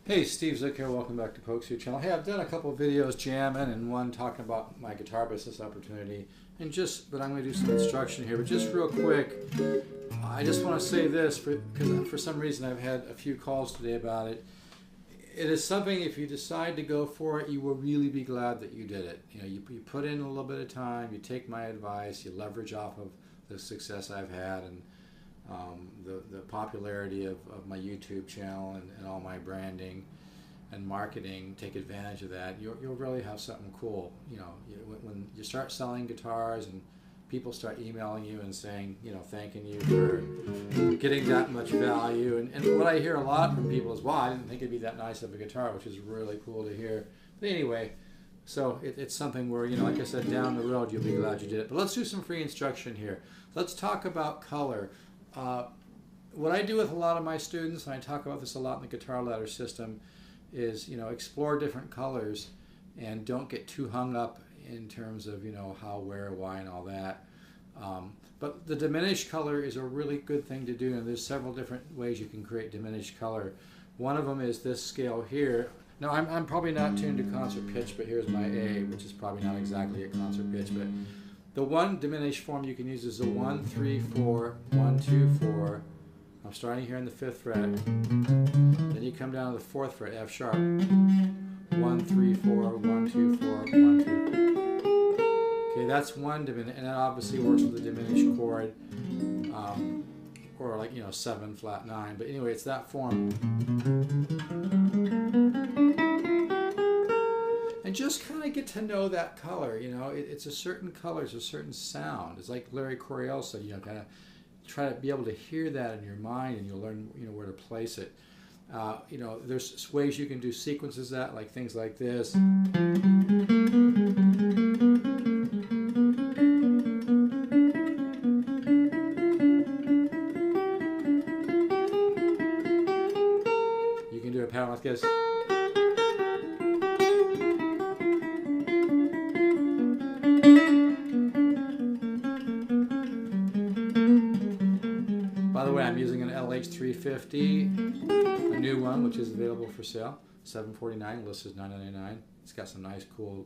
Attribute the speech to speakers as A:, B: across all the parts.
A: Hey, Steve Zook here. Welcome back to Pokes Your channel. Hey, I've done a couple of videos jamming and one talking about my guitar business opportunity, but I'm going to do some instruction here. But just real quick, I just want to say this because for some reason I've had a few calls today about it. It is something, if you decide to go for it, you will really be glad that you did it. You know, you put in a little bit of time, you take my advice, you leverage off of the success I've had and the popularity of my YouTube channel and all my branding and marketing. Take advantage of that. You'll really have something cool. You know, when you start selling guitars and people start emailing you and saying, you know, thanking you for getting that much value. And what I hear a lot from people is, wow, I didn't think it'd be that nice of a guitar, which is really cool to hear. But anyway, so it's something where, you know, like I said, down the road, you'll be glad you did it. But let's do some free instruction here. Let's talk about color. What I do with a lot of my students, and I talk about this a lot in the guitar ladder system, is, you know, explore different colors and don't get too hung up in terms of, you know, how, where, why, and all that. But the diminished color is a really good thing to do, and there's several different ways you can create diminished color. One of them is this scale here. Now, I'm probably not tuned to concert pitch, but here's my A, which is probably not exactly a concert pitch, but the one diminished form you can use is the 1, 3, 4, 1, 2, 4. I'm starting here in the 5th fret. Then you come down to the 4th fret, F sharp. 1, 3, 4, 1, 2, 4, 1, 2. Okay, that's one diminished, and that obviously works with the diminished chord, or like, you know, 7, flat 9. But anyway, it's that form. And just kind of get to know that color. You know, it's a certain color, it's a certain sound. It's like Larry Coryell said, you know, kind of try to be able to hear that in your mind, and you'll learn, you know, where to place it. You know, there's ways you can do sequences that, like things like this. You can do a pattern like this. By the way, I'm using an LH-350, a new one, which is available for sale, $749, listed $999. It's got some nice, cool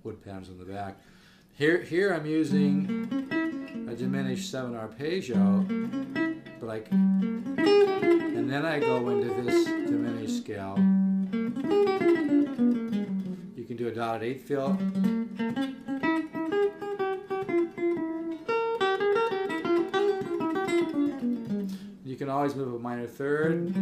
A: wood panels in the back. Here I'm using a diminished 7 arpeggio, but and then I go into this diminished scale. You can do a dotted 8th fill. You can always move a minor 3rd.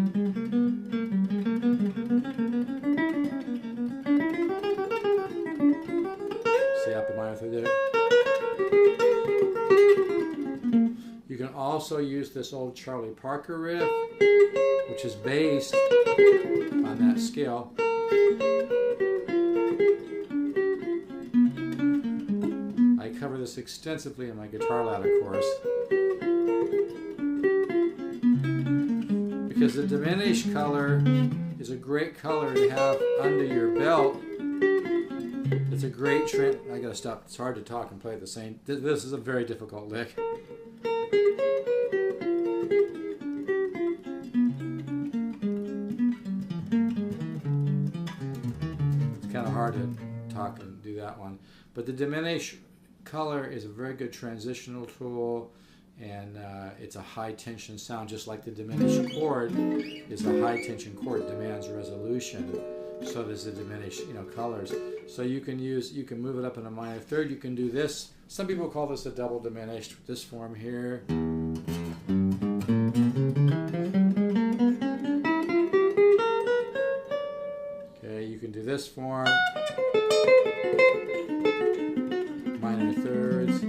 A: See, up a minor 3rd there. You can also use this old Charlie Parker riff, which is based on that scale. I cover this extensively in my guitar ladder course. Because the diminished color is a great color to have under your belt. It's a great trend. I gotta stop. It's hard to talk and play at the same. This is a very difficult lick. It's kind of hard to talk and do that one. But the diminished color is a very good transitional tool. And it's a high tension sound, just like the diminished chord is a high tension chord, demands resolution. So does the diminished, you know, colors. So you can move it up in a minor 3rd. You can do this. Some people call this a double diminished. This form here. Okay, you can do this form. Minor 3rds.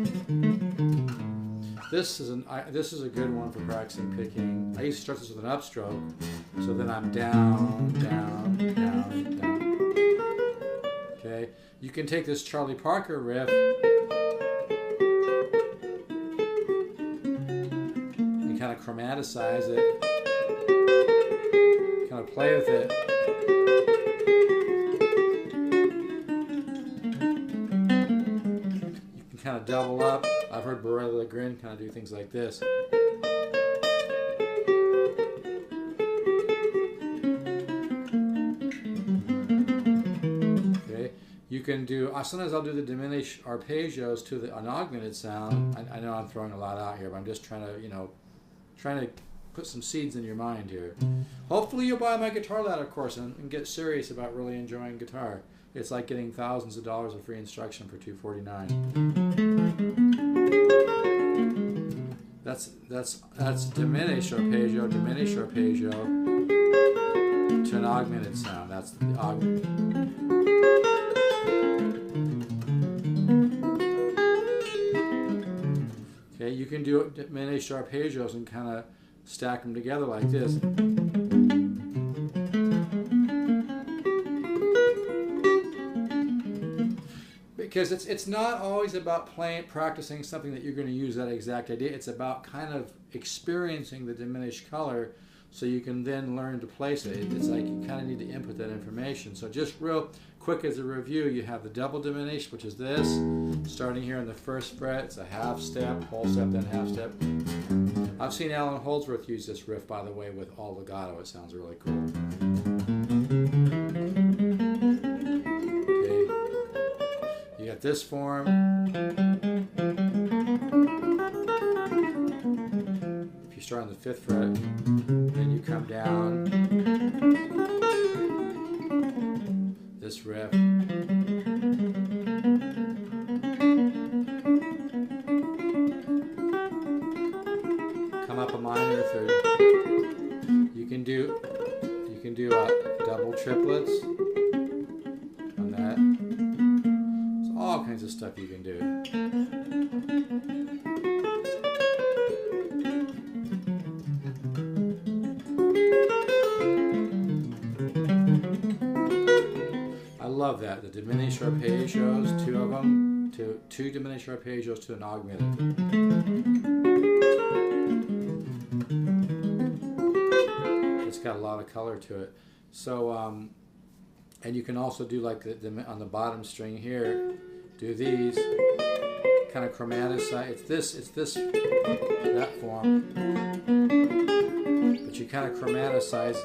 A: This is a good one for practicing picking. I used to start this with an upstroke, so then I'm down, down, down, down. Okay, you can take this Charlie Parker riff and kind of chromatize it, kind of play with it. You can kind of double up. I've heard Borrelli Legrin kind of do things like this. You can do, sometimes I'll do the diminished arpeggios to an augmented sound. I know I'm throwing a lot out here, but I'm just trying to, trying to put some seeds in your mind here. Hopefully you'll buy my guitar ladder course and get serious about really enjoying guitar. It's like getting thousands of dollars of free instruction for $249. That's diminished arpeggio to an augmented sound. That's the augment. Okay, you can do diminished arpeggios and kind of stack them together like this. Because it's not always about practicing something that you're going to use that exact idea. It's about kind of experiencing the diminished color so you can then learn to place it. It's like you kind of need to input that information. So just real quick as a review, you have the double diminished, which is this, starting here in the first fret. It's a half step, whole step, then half step. I've seen Alan Holdsworth use this riff, by the way, with all legato. It sounds really cool. Okay, you got this form. If you start on the 5th fret, then you come down. This riff. Come up a minor 3rd. You can do double triplets on that. There's all kinds of stuff you can do. I love that. The diminished arpeggios, 2 of them, two diminished arpeggios to an augmented. It's got a lot of color to it. So, and you can also do like on the bottom string here, do these, kind of chromatize. It's this, that form, but you kind of chromatize,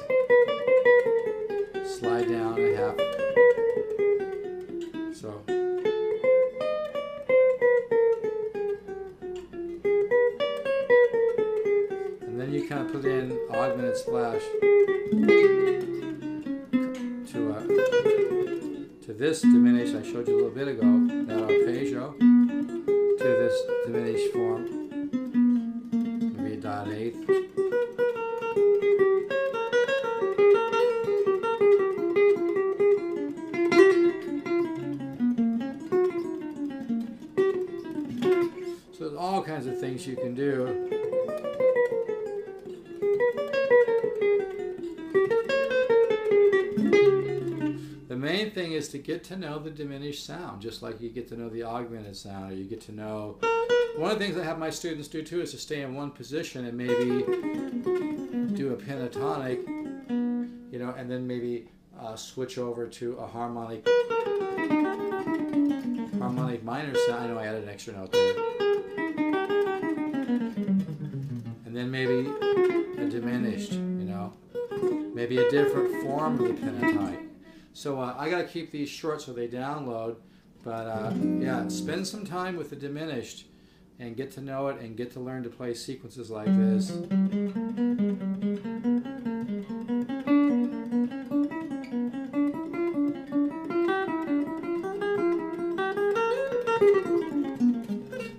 A: slide down a half. So. And then you kind of put in augmented splash to this diminished I showed you a little bit ago, that arpeggio, to this diminished form, maybe a dot eighth. So there's all kinds of things you can do. The main thing is to get to know the diminished sound, just like you get to know the augmented sound, or you get to know. One of the things I have my students do too is to stay in one position and maybe do a pentatonic, and then maybe switch over to a harmonic minor sound. I know I added an extra note there. And then maybe a diminished, maybe a different form of the pentatonic. So I got to keep these short so they download, but yeah, spend some time with the diminished and get to know it and get to learn to play sequences like this.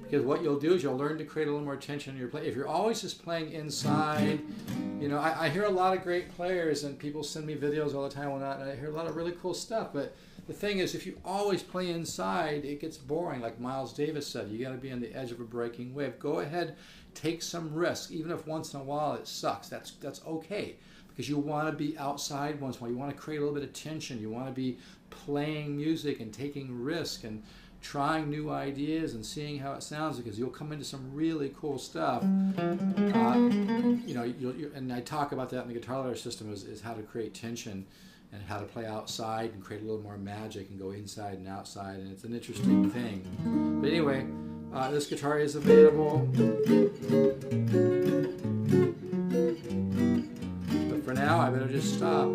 A: Because what you'll do is you'll learn to create a little more tension in your play. If you're always just playing inside, I hear a lot of great players and people send me videos all the time and I hear a lot of really cool stuff, but the thing is, if you always play inside, it gets boring. Like Miles Davis said, you got to be on the edge of a breaking wave. Go ahead, take some risk, even if once in a while it sucks. That's okay, because you want to be outside once in a while. You want to create a little bit of tension. You want to be playing music and taking risk and trying new ideas and seeing how it sounds, because you'll come into some really cool stuff. And I talk about that in the guitar ladder system is how to create tension and how to play outside and create a little more magic and go inside and outside, and it's an interesting thing. But anyway, this guitar is available. But for now, I better just stop.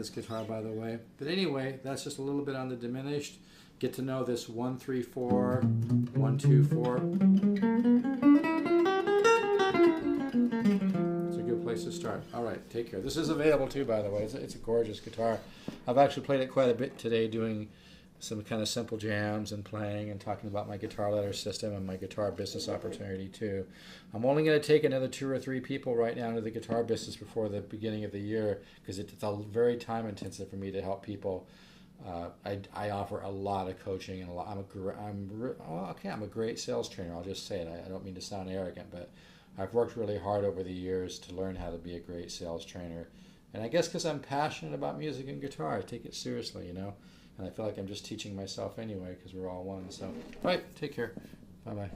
A: this guitar, by the way. But anyway, that's just a little bit on the diminished. Get to know this 1-3-4, 1-2-4. It's a good place to start. All right, take care. This is available too, by the way. It's a gorgeous guitar. I've actually played it quite a bit today, doing some kind of simple jams and playing and talking about my guitar letter system and my guitar business opportunity too. I'm only going to take another 2 or 3 people right now into the guitar business before the beginning of the year, because it's very time intensive for me to help people. I offer a lot of coaching, and I'm a great sales trainer. I'll just say it. I don't mean to sound arrogant, but I've worked really hard over the years to learn how to be a great sales trainer. And I guess because I'm passionate about music and guitar, I take it seriously, you know. And I feel like I'm just teaching myself anyway, because we're all one. So, all right, take care. Bye-bye.